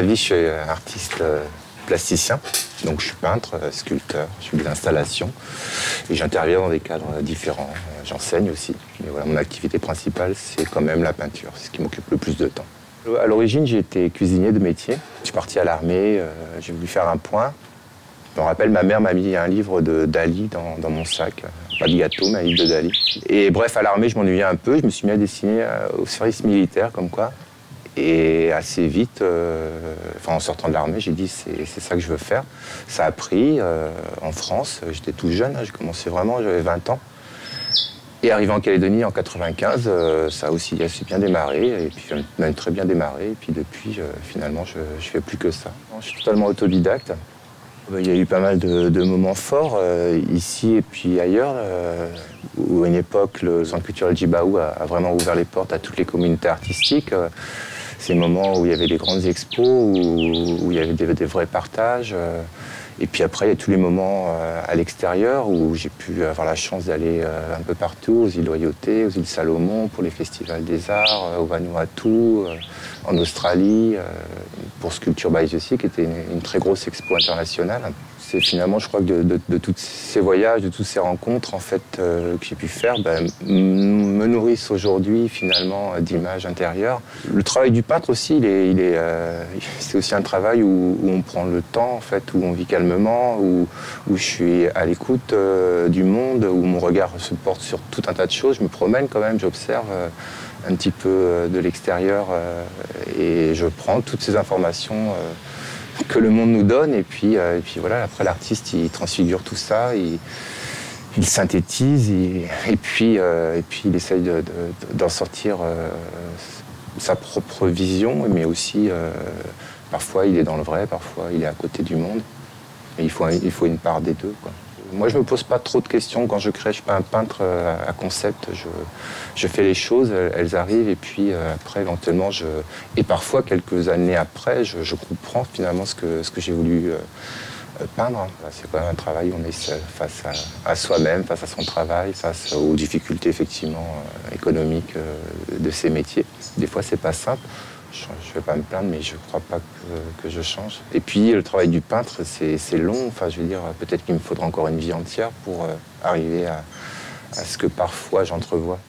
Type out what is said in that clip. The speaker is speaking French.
vie, je suis artiste plasticien. Donc je suis peintre, sculpteur, je fais des installations et j'interviens dans des cadres différents. J'enseigne aussi. Mais voilà, mon activité principale, c'est quand même la peinture. C'est ce qui m'occupe le plus de temps. À l'origine, j'ai été cuisinier de métier. Je suis parti à l'armée, j'ai voulu faire un point. Je me rappelle, ma mère m'a mis un livre de Dali dans mon sac. Pas de gâteau, mais un livre de Dali. Et bref, à l'armée, je m'ennuyais un peu. Je me suis mis à dessiner au service militaire, comme quoi. Et assez vite, en sortant de l'armée, j'ai dit c'est ça que je veux faire. Ça a pris en France. J'étais tout jeune, hein, j'ai commencé vraiment, j'avais 20 ans. Et arrivé en Calédonie en 95, ça a aussi assez bien démarré, et puis même très bien démarré. Et puis depuis, finalement, je ne fais plus que ça. Je suis totalement autodidacte. Il y a eu pas mal de moments forts ici et puis ailleurs, où à une époque, le Centre culturel Djibaou a vraiment ouvert les portes à toutes les communautés artistiques. Ces moments où il y avait des grandes expos, où il y avait des vrais partages. Et puis après, il y a tous les moments à l'extérieur où j'ai pu avoir la chance d'aller un peu partout, aux îles Loyauté, aux îles Salomon, pour les festivals des arts, au Vanuatu, en Australie, pour Sculpture by the Sea, qui était une très grosse expo internationale. C'est finalement, je crois que de tous ces voyages, de toutes ces rencontres en fait, que j'ai pu faire, me nourrissent aujourd'hui finalement d'images intérieures. Le travail du peintre aussi, c'est aussi un travail où on prend le temps, en fait, où on vit calmement, où je suis à l'écoute du monde, où mon regard se porte sur tout un tas de choses. Je me promène quand même, j'observe un petit peu de l'extérieur et je prends toutes ces informations que le monde nous donne, et puis voilà, après l'artiste il transfigure tout ça, il synthétise, et puis il essaye d'en sortir sa propre vision, mais aussi parfois il est dans le vrai, parfois il est à côté du monde, et il faut une part des deux, quoi. Moi, je ne me pose pas trop de questions quand je crée. Je ne suis pas un peintre à concept. Je fais les choses, elles arrivent, et puis après, éventuellement, et parfois, quelques années après, je comprends finalement ce que j'ai voulu peindre. C'est quand même un travail où on est seul, face à soi-même, face à son travail, face aux difficultés, effectivement, économiques de ces métiers. Des fois, c'est pas simple. Je ne vais pas me plaindre, mais je ne crois pas que je change. Et puis, le travail du peintre, c'est long. Enfin, je veux dire, peut-être qu'il me faudra encore une vie entière pour arriver à ce que parfois j'entrevois.